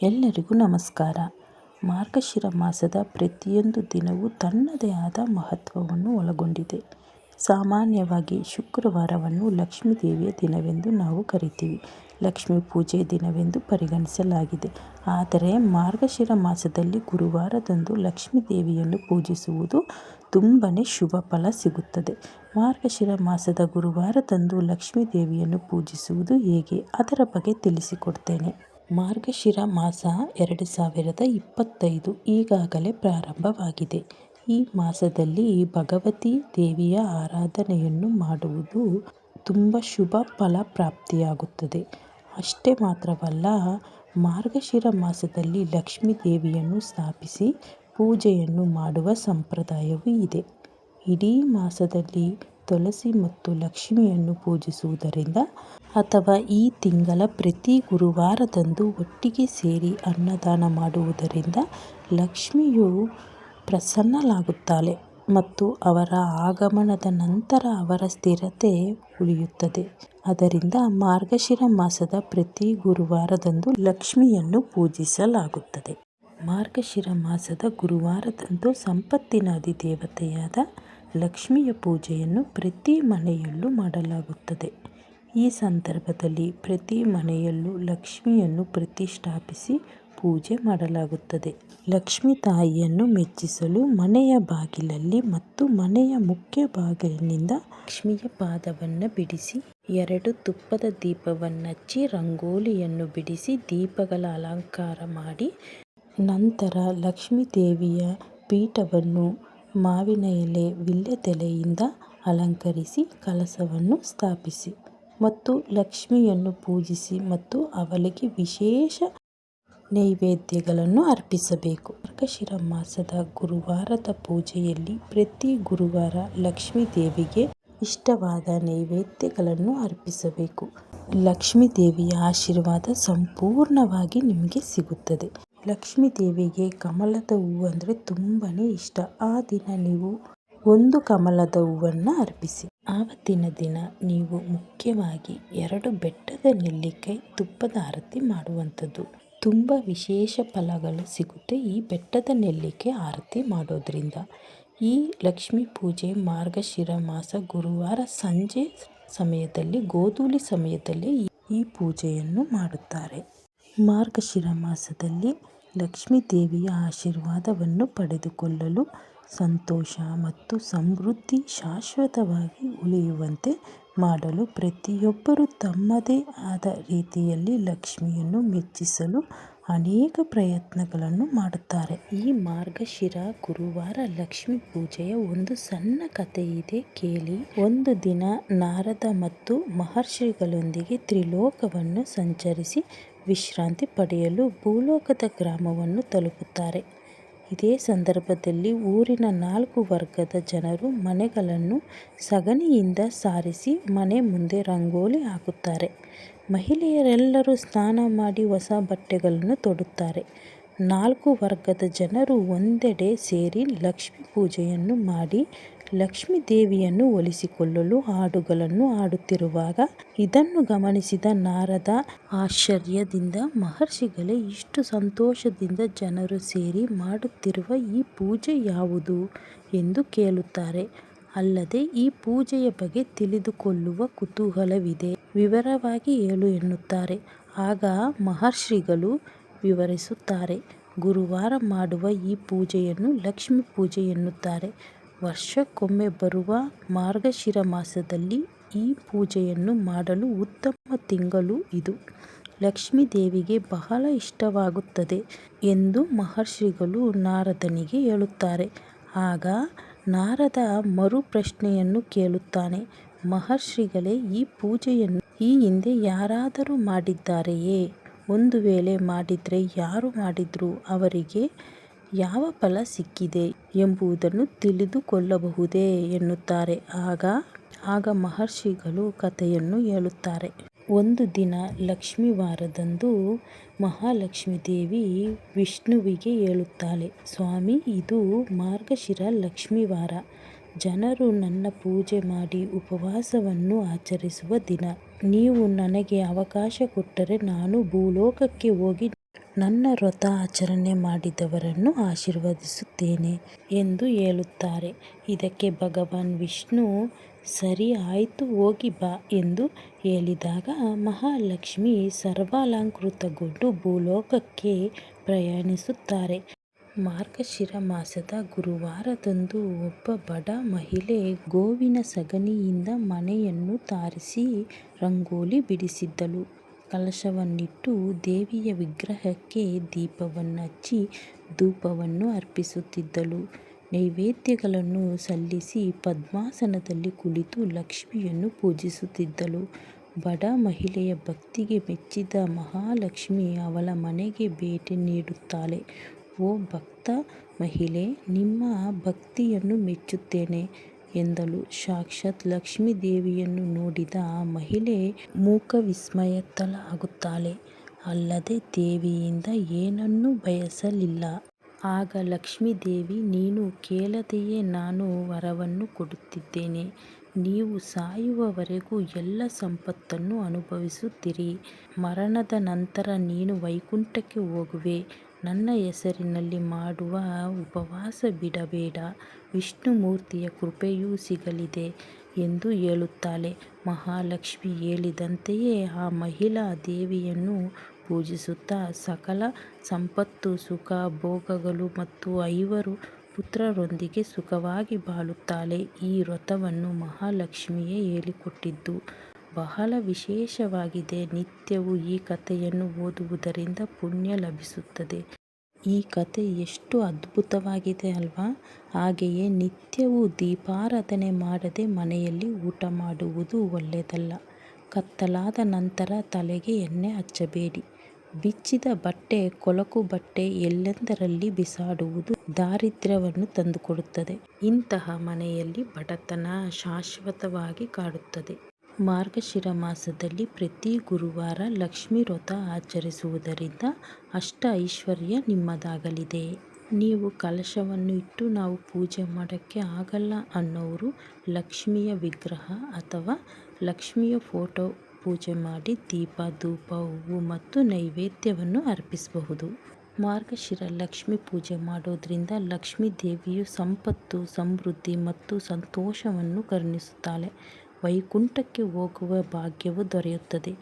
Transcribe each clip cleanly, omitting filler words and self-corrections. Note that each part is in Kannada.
ಎಲ್ಲರಿಗೂ ನಮಸ್ಕಾರ. ಮಾರ್ಗಶಿರ ಮಾಸದ ಪ್ರತಿಯೊಂದು ದಿನವೂ ತನ್ನದೇ ಆದ ಮಹತ್ವವನ್ನು ಒಳಗೊಂಡಿದೆ. ಸಾಮಾನ್ಯವಾಗಿ ಶುಕ್ರವಾರವನ್ನು ಲಕ್ಷ್ಮೀ ದೇವಿಯ ದಿನವೆಂದು ನಾವು ಕರಿತೀವಿ. ಲಕ್ಷ್ಮೀ ಪೂಜೆ ದಿನವೆಂದು ಪರಿಗಣಿಸಲಾಗಿದೆ. ಆದರೆ ಮಾರ್ಗಶಿರ ಮಾಸದಲ್ಲಿ ಗುರುವಾರದಂದು ಲಕ್ಷ್ಮೀ ದೇವಿಯನ್ನು ಪೂಜಿಸುವುದು ತುಂಬನೇ ಶುಭ ಫಲ ಸಿಗುತ್ತದೆ. ಮಾರ್ಗಶಿರ ಮಾಸದ ಗುರುವಾರದಂದು ಲಕ್ಷ್ಮೀ ದೇವಿಯನ್ನು ಪೂಜಿಸುವುದು ಹೇಗೆ, ಅದರ ಬಗ್ಗೆ ತಿಳಿಸಿಕೊಡ್ತೇನೆ. ಮಾರ್ಗಶಿರ ಮಾಸ 2025 ಈಗಾಗಲೇ ಪ್ರಾರಂಭವಾಗಿದೆ. ಈ ಮಾಸದಲ್ಲಿ ಭಗವತಿ ದೇವಿಯ ಆರಾಧನೆಯನ್ನು ಮಾಡುವುದು ತುಂಬ ಶುಭ ಫಲ ಪ್ರಾಪ್ತಿಯಾಗುತ್ತದೆ. ಅಷ್ಟೇ ಮಾತ್ರವಲ್ಲ, ಮಾರ್ಗಶಿರ ಮಾಸದಲ್ಲಿ ಲಕ್ಷ್ಮೀ ದೇವಿಯನ್ನು ಸ್ಥಾಪಿಸಿ ಪೂಜೆಯನ್ನು ಮಾಡುವ ಸಂಪ್ರದಾಯವೂ ಇದೆ. ಇಡೀ ಮಾಸದಲ್ಲಿ ತುಳಸಿ ಮತ್ತು ಲಕ್ಷ್ಮಿಯನ್ನು ಪೂಜಿಸುವುದರಿಂದ ಅಥವಾ ಈ ತಿಂಗಳ ಪ್ರತಿ ಗುರುವಾರದಂದು ಒಟ್ಟಿಗೆ ಸೇರಿ ಅನ್ನದಾನ ಮಾಡುವುದರಿಂದ ಲಕ್ಷ್ಮಿಯು ಪ್ರಸನ್ನಳಾಗುತ್ತಾಳೆ ಮತ್ತು ಅವರ ಆಗಮನದ ನಂತರ ಅವರ ಸ್ಥಿರತೆ ಉಳಿಯುತ್ತದೆ. ಆದ್ದರಿಂದ ಮಾರ್ಗಶಿರ ಮಾಸದ ಪ್ರತಿ ಗುರುವಾರದಂದು ಲಕ್ಷ್ಮಿಯನ್ನು ಪೂಜಿಸಲಾಗುತ್ತದೆ. ಮಾರ್ಗಶಿರ ಮಾಸದ ಗುರುವಾರದಂದು ಸಂಪತ್ತಿನ ಅಧಿದೇವತೆಯಾದ ಲಕ್ಷ್ಮಿಯ ಪೂಜೆಯನ್ನು ಪ್ರತಿ ಮನೆಯಲ್ಲೂ ಮಾಡಲಾಗುತ್ತದೆ. ಈ ಸಂದರ್ಭದಲ್ಲಿ ಪ್ರತಿ ಮನೆಯಲ್ಲೂ ಲಕ್ಷ್ಮಿಯನ್ನು ಪ್ರತಿಷ್ಠಾಪಿಸಿ ಪೂಜೆ ಮಾಡಲಾಗುತ್ತದೆ. ಲಕ್ಷ್ಮೀ ತಾಯಿಯನ್ನು ಮೆಚ್ಚಿಸಲು ಮನೆಯ ಬಾಗಿಲಲ್ಲಿ ಮತ್ತು ಮನೆಯ ಮುಖ್ಯ ಬಾಗಿಲಿನಿಂದ ಲಕ್ಷ್ಮಿಯ ಪಾದವನ್ನು ಬಿಡಿಸಿ 2 ತುಪ್ಪದ ದೀಪವನ್ನಚ್ಚಿ ರಂಗೋಲಿಯನ್ನು ಬಿಡಿಸಿ ದೀಪಗಳ ಅಲಂಕಾರ ಮಾಡಿ, ನಂತರ ಲಕ್ಷ್ಮೀ ದೇವಿಯ ಪೀಠವನ್ನು ಮಾವಿನ ಎಲೆ, ವೀಳ್ಯದೆಲೆಯಿಂದ ಅಲಂಕರಿಸಿ ಕಲಶವನ್ನು ಸ್ಥಾಪಿಸಿ ಮತ್ತು ಲಕ್ಷ್ಮಿಯನ್ನು ಪೂಜಿಸಿ ಮತ್ತು ಅವಳಿಗೆ ವಿಶೇಷ ನೈವೇದ್ಯಗಳನ್ನು ಅರ್ಪಿಸಬೇಕು. ಮಾರ್ಗಶಿರ ಮಾಸದ ಗುರುವಾರದ ಪೂಜೆಯಲ್ಲಿ ಪ್ರತಿ ಗುರುವಾರ ಲಕ್ಷ್ಮೀ ದೇವಿಗೆ ಇಷ್ಟವಾದ ನೈವೇದ್ಯಗಳನ್ನು ಅರ್ಪಿಸಬೇಕು. ಲಕ್ಷ್ಮೀ ದೇವಿಯ ಆಶೀರ್ವಾದ ಸಂಪೂರ್ಣವಾಗಿ ನಿಮಗೆ ಸಿಗುತ್ತದೆ. ಲಕ್ಷ್ಮೀ ದೇವಿಗೆ ಕಮಲದ ಹೂವು ಅಂದರೆ ತುಂಬನೇ ಇಷ್ಟ. ಆ ದಿನ ನೀವು 1 ಕಮಲದ ಹೂವನ್ನು ಅರ್ಪಿಸಿ. ಆವತ್ತಿನ ದಿನ ನೀವು ಮುಖ್ಯವಾಗಿ 2 ಬೆಟ್ಟದ ನೆಲ್ಲಿಕಾಯಿ ತುಪ್ಪದ ಆರತಿ ಮಾಡುವಂಥದ್ದು. ತುಂಬ ವಿಶೇಷ ಫಲಗಳು ಸಿಗುತ್ತೆ ಈ ಬೆಟ್ಟದ ನೆಲ್ಲಿಕಾಯಿ ಆರತಿ ಮಾಡೋದ್ರಿಂದ. ಈ ಲಕ್ಷ್ಮೀ ಪೂಜೆ ಮಾರ್ಗಶಿರ ಮಾಸ ಗುರುವಾರ ಸಂಜೆ ಸಮಯದಲ್ಲಿ, ಗೋಧೂಳಿ ಸಮಯದಲ್ಲಿ ಈ ಪೂಜೆಯನ್ನು ಮಾಡುತ್ತಾರೆ. ಮಾರ್ಗಶಿರ ಮಾಸದಲ್ಲಿ ಲಕ್ಷ್ಮೀ ದೇವಿಯ ಆಶೀರ್ವಾದವನ್ನು ಪಡೆದುಕೊಳ್ಳಲು, ಸಂತೋಷ ಮತ್ತು ಸಮೃದ್ಧಿ ಶಾಶ್ವತವಾಗಿ ಉಳಿಯುವಂತೆ ಮಾಡಲು ಪ್ರತಿಯೊಬ್ಬರೂ ತಮ್ಮದೇ ಆದ ರೀತಿಯಲ್ಲಿ ಲಕ್ಷ್ಮಿಯನ್ನು ಮೆಚ್ಚಿಸಲು ಅನೇಕ ಪ್ರಯತ್ನಗಳನ್ನು ಮಾಡುತ್ತಾರೆ. ಈ ಮಾರ್ಗಶಿರ ಗುರುವಾರ ಲಕ್ಷ್ಮೀ ಪೂಜೆಯ ಒಂದು ಸಣ್ಣ ಕಥೆ ಇದೆ, ಕೇಳಿ. ಒಂದು ದಿನ ನಾರದ ಮತ್ತು ಮಹರ್ಷಿಗಳೊಂದಿಗೆ ತ್ರಿಲೋಕವನ್ನು ಸಂಚರಿಸಿ ವಿಶ್ರಾಂತಿ ಪಡೆಯಲು ಭೂಲೋಕದ ಗ್ರಾಮವನ್ನು ತಲುಪುತ್ತಾರೆ. ಇದೇ ಸಂದರ್ಭದಲ್ಲಿ ಊರಿನ 4 ವರ್ಗದ ಜನರು ಮನೆಗಳನ್ನು ಸಗಣಿಯಿಂದ ಸಾರಿಸಿ ಮನೆ ಮುಂದೆ ರಂಗೋಲಿ ಹಾಕುತ್ತಾರೆ. ಮಹಿಳೆಯರೆಲ್ಲರೂ ಸ್ನಾನ ಮಾಡಿ ಹೊಸ ಬಟ್ಟೆಗಳನ್ನು ತೊಡುತ್ತಾರೆ. 4 ವರ್ಗದ ಜನರು ಒಂದೆಡೆ ಸೇರಿ ಲಕ್ಷ್ಮೀ ಪೂಜೆಯನ್ನು ಮಾಡಿ ಲಕ್ಷ್ಮೀ ದೇವಿಯನ್ನು ಒಲಿಸಿಕೊಳ್ಳಲು ಹಾಡುಗಳನ್ನು ಹಾಡುತ್ತಿರುವಾಗ ಇದನ್ನು ಗಮನಿಸಿದ ನಾರದ ಆಶ್ಚರ್ಯದಿಂದ, ಮಹರ್ಷಿಗಳೇ, ಇಷ್ಟು ಸಂತೋಷದಿಂದ ಜನರು ಸೇರಿ ಮಾಡುತ್ತಿರುವ ಈ ಪೂಜೆ ಯಾವುದು ಎಂದು ಕೇಳುತ್ತಾರೆ. ಅಲ್ಲದೆ ಈ ಪೂಜೆಯ ಬಗ್ಗೆ ತಿಳಿದುಕೊಳ್ಳುವ ಕುತೂಹಲವಿದೆ, ವಿವರವಾಗಿ ಹೇಳು ಎನ್ನುತ್ತಾರೆ. ಆಗ ಮಹರ್ಷಿಗಳು ವಿವರಿಸುತ್ತಾರೆ. ಗುರುವಾರ ಮಾಡುವ ಈ ಪೂಜೆಯನ್ನು ಲಕ್ಷ್ಮೀ ಪೂಜೆ ಎನ್ನುತ್ತಾರೆ. ವರ್ಷಕ್ಕೊಮ್ಮೆ ಬರುವ ಮಾರ್ಗಶಿರ ಮಾಸದಲ್ಲಿ ಈ ಪೂಜೆಯನ್ನು ಮಾಡಲು ಉತ್ತಮ ತಿಂಗಳು ಇದು. ಲಕ್ಷ್ಮೀ ದೇವಿಗೆ ಬಹಳ ಇಷ್ಟವಾಗುತ್ತದೆ ಎಂದು ಮಹರ್ಷಿಗಳು ನಾರದನಿಗೆ ಹೇಳುತ್ತಾರೆ. ಆಗ ನಾರದ ಮರು ಪ್ರಶ್ನೆಯನ್ನು ಕೇಳುತ್ತಾನೆ. ಮಹರ್ಷಿಗಳೇ, ಈ ಪೂಜೆಯನ್ನು ಈ ಹಿಂದೆ ಯಾರಾದರೂ ಮಾಡಿದ್ದಾರೆಯೇ? ಒಂದು ವೇಳೆ ಮಾಡಿದ್ರೆ ಯಾರು ಮಾಡಿದ್ರು, ಅವರಿಗೆ ಯಾವ ಫಲ ಸಿಕ್ಕಿದೆ ಎಂಬುದನ್ನು ತಿಳಿದುಕೊಳ್ಳಬಹುದೇ ಎನ್ನುತ್ತಾರೆ. ಆಗ ಮಹರ್ಷಿಗಳು ಕಥೆಯನ್ನು ಹೇಳುತ್ತಾರೆ. ಒಂದು ದಿನ ಲಕ್ಷ್ಮೀವಾರದಂದು ಮಹಾಲಕ್ಷ್ಮೀ ದೇವಿ ವಿಷ್ಣುವಿಗೆ ಹೇಳುತ್ತಾಳೆ, ಸ್ವಾಮಿ, ಇದು ಮಾರ್ಗಶಿರ ಲಕ್ಷ್ಮೀವಾರ. ಜನರು ನನ್ನ ಪೂಜೆ ಮಾಡಿ ಉಪವಾಸವನ್ನು ಆಚರಿಸುವ ದಿನ. ನೀವು ನನಗೆ ಅವಕಾಶ ಕೊಟ್ಟರೆ ನಾನು ಭೂಲೋಕಕ್ಕೆ ಹೋಗಿ ನನ್ನ ವ್ರತ ಆಚರಣೆ ಮಾಡಿದವರನ್ನು ಆಶೀರ್ವದಿಸುತ್ತೇನೆ ಎಂದು ಹೇಳುತ್ತಾರೆ. ಇದಕ್ಕೆ ಭಗವಾನ್ ವಿಷ್ಣು ಸರಿ ಆಯಿತು ಹೋಗಿ ಬಾ ಎಂದು ಹೇಳಿದಾಗ ಮಹಾಲಕ್ಷ್ಮಿ ಸರ್ವಾಲಂಕೃತಗೊಂಡು ಭೂಲೋಕಕ್ಕೆ ಪ್ರಯಾಣಿಸುತ್ತಾರೆ. ಮಾರ್ಗಶಿರ ಮಾಸದ ಗುರುವಾರದಂದು ಒಬ್ಬ ಬಡ ಮಹಿಳೆ ಗೋವಿನ ಸಗಣಿಯಿಂದ ಮನೆಯನ್ನು ಸಾರಿಸಿ ರಂಗೋಲಿ ಬಿಡಿಸಿದ್ದಳು. ಕಲಶವನ್ನಿಟ್ಟು ದೇವಿಯ ವಿಗ್ರಹಕ್ಕೆ ದೀಪವನ್ನು ಹಚ್ಚಿ ಧೂಪವನ್ನು ಅರ್ಪಿಸುತ್ತಿದ್ದಳು. ನೈವೇದ್ಯಗಳನ್ನು ಸಲ್ಲಿಸಿ ಪದ್ಮಾಸನದಲ್ಲಿ ಕುಳಿತು ಲಕ್ಷ್ಮಿಯನ್ನು ಪೂಜಿಸುತ್ತಿದ್ದಳು. ಬಡ ಮಹಿಳೆಯ ಭಕ್ತಿಗೆ ಮೆಚ್ಚಿದ ಮಹಾಲಕ್ಷ್ಮಿ ಅವಳ ಮನೆಗೆ ಭೇಟಿ ನೀಡುತ್ತಾಳೆ. ಓ ಭಕ್ತ ಮಹಿಳೆ, ನಿಮ್ಮ ಭಕ್ತಿಯನ್ನು ಮೆಚ್ಚುತ್ತೇನೆ ಎಂದಳು. ಸಾಕ್ಷಾತ್ ಲಕ್ಷ್ಮೀದೇವಿಯನ್ನು ನೋಡಿದ ಆ ಮಹಿಳೆ ಮೂಕವಿಸ್ಮಯತ್ತಳಾಗುತ್ತಾಳೆ. ಅಲ್ಲದೆ ದೇವಿಯಿಂದ ಏನನ್ನೂ ಬಯಸಲಿಲ್ಲ. ಆಗ ಲಕ್ಷ್ಮೀದೇವಿ, ನೀನು ಕೇಳದೆಯೇ ನಾನು ವರವನ್ನು ಕೊಡುತ್ತಿದ್ದೇನೆ. ನೀವು ಸಾಯುವವರೆಗೂ ಎಲ್ಲ ಸಂಪತ್ತನ್ನು ಅನುಭವಿಸುತ್ತೀರಿ. ಮರಣದ ನಂತರ ನೀನು ವೈಕುಂಠಕ್ಕೆ ಹೋಗುವೆ. ನನ್ನ ಹೆಸರಿನಲ್ಲಿ ಮಾಡುವ ಉಪವಾಸ ಬಿಡಬೇಡ. ವಿಷ್ಣುಮೂರ್ತಿಯ ಕೃಪೆಯೂ ಸಿಗಲಿದೆ ಎಂದು ಹೇಳುತ್ತಾಳೆ. ಮಹಾಲಕ್ಷ್ಮಿ ಹೇಳಿದಂತೆಯೇ ಆ ಮಹಿಳಾ ದೇವಿಯನ್ನು ಪೂಜಿಸುತ್ತಾ ಸಕಲ ಸಂಪತ್ತು, ಸುಖ, ಭೋಗಗಳು ಮತ್ತು 5 ಪುತ್ರರೊಂದಿಗೆ ಸುಖವಾಗಿ ಬಾಳುತ್ತಾಳೆ. ಈ ವ್ರತವನ್ನು ಮಹಾಲಕ್ಷ್ಮಿಯೇ ಹೇಳಿಕೊಟ್ಟಿದ್ದು ಬಹಳ ವಿಶೇಷವಾಗಿದೆ. ನಿತ್ಯವೂ ಈ ಕಥೆಯನ್ನು ಓದುವುದರಿಂದ ಪುಣ್ಯ ಲಭಿಸುತ್ತದೆ. ಈ ಕಥೆ ಎಷ್ಟು ಅದ್ಭುತವಾಗಿದೆ ಅಲ್ವಾ? ಹಾಗೆಯೇ ನಿತ್ಯವೂ ದೀಪಾರಾಧನೆ ಮಾಡದೆ ಮನೆಯಲ್ಲಿ ಊಟ ಮಾಡುವುದು ಒಳ್ಳೆಯದಲ್ಲ. ಕತ್ತಲಾದ ನಂತರ ತಲೆಗೆ ಎಣ್ಣೆ ಹಚ್ಚಬೇಡಿ. ಬಿಚ್ಚಿದ ಬಟ್ಟೆ, ಕೊಳಕು ಬಟ್ಟೆ ಎಲ್ಲೆಂದರಲ್ಲಿ ಬಿಸಾಡುವುದು ದಾರಿದ್ರ್ಯವನ್ನು ತಂದುಕೊಡುತ್ತದೆ. ಇಂತಹ ಮನೆಯಲ್ಲಿ ಬಡತನ ಶಾಶ್ವತವಾಗಿ ಕಾಡುತ್ತದೆ. ಮಾರ್ಗಶಿರ ಮಾಸದಲ್ಲಿ ಪ್ರತಿ ಗುರುವಾರ ಲಕ್ಷ್ಮೀ ವ್ರತ ಆಚರಿಸುವುದರಿಂದ ಅಷ್ಟ ಐಶ್ವರ್ಯ ನಿಮ್ಮದಾಗಲಿದೆ. ನೀವು ಕಲಶವನ್ನು ಇಟ್ಟು ನಾವು ಪೂಜೆ ಮಾಡೋಕ್ಕೆ ಆಗಲ್ಲ ಅನ್ನೋರು ಲಕ್ಷ್ಮಿಯ ವಿಗ್ರಹ ಅಥವಾ ಲಕ್ಷ್ಮಿಯ ಫೋಟೋ ಪೂಜೆ ಮಾಡಿ ದೀಪ, ಧೂಪ, ಹೂವು ಮತ್ತು ನೈವೇದ್ಯವನ್ನು ಅರ್ಪಿಸಬಹುದು. ಮಾರ್ಗಶಿರ ಲಕ್ಷ್ಮಿ ಪೂಜೆ ಮಾಡೋದ್ರಿಂದ ಲಕ್ಷ್ಮೀ ದೇವಿಯು ಸಂಪತ್ತು, ಸಮೃದ್ಧಿ ಮತ್ತು ಸಂತೋಷವನ್ನು ಕರುಣಿಸುತ್ತಾಳೆ. ವೈಕುಂಠಕ್ಕೆ ಹೋಗುವ ಭಾಗ್ಯವು ದೊರೆಯುತ್ತದೆ.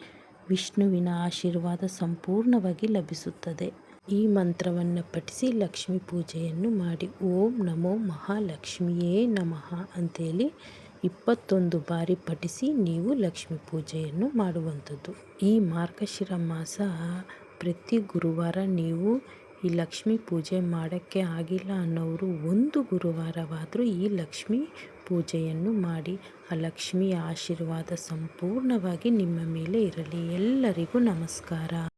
ವಿಷ್ಣುವಿನ ಆಶೀರ್ವಾದ ಸಂಪೂರ್ಣವಾಗಿ ಲಭಿಸುತ್ತದೆ. ಈ ಮಂತ್ರವನ್ನು ಪಠಿಸಿ ಲಕ್ಷ್ಮೀ ಪೂಜೆಯನ್ನು ಮಾಡಿ. ಓಂ ನಮೋ ಮಹಾಲಕ್ಷ್ಮಿಯೇ ನಮಃ ಅಂತೇಳಿ 21 ಬಾರಿ ಪಠಿಸಿ ನೀವು ಲಕ್ಷ್ಮೀ ಪೂಜೆಯನ್ನು ಮಾಡುವಂಥದ್ದು. ಈ ಮಾರ್ಗಶಿರ ಮಾಸ ಪ್ರತಿ ಗುರುವಾರ ನೀವು ಈ ಲಕ್ಷ್ಮೀ ಪೂಜೆ ಮಾಡೋಕ್ಕೆ ಆಗಿಲ್ಲ ಅನ್ನೋರು ಒಂದು ಗುರುವಾರವಾದರೂ ಈ ಲಕ್ಷ್ಮೀ ಪೂಜೆಯನ್ನು ಮಾಡಿ. ಆ ಲಕ್ಷ್ಮಿಯ ಆಶೀರ್ವಾದ ಸಂಪೂರ್ಣವಾಗಿ ನಿಮ್ಮ ಮೇಲೆ ಇರಲಿ. ಎಲ್ಲರಿಗೂ ನಮಸ್ಕಾರ.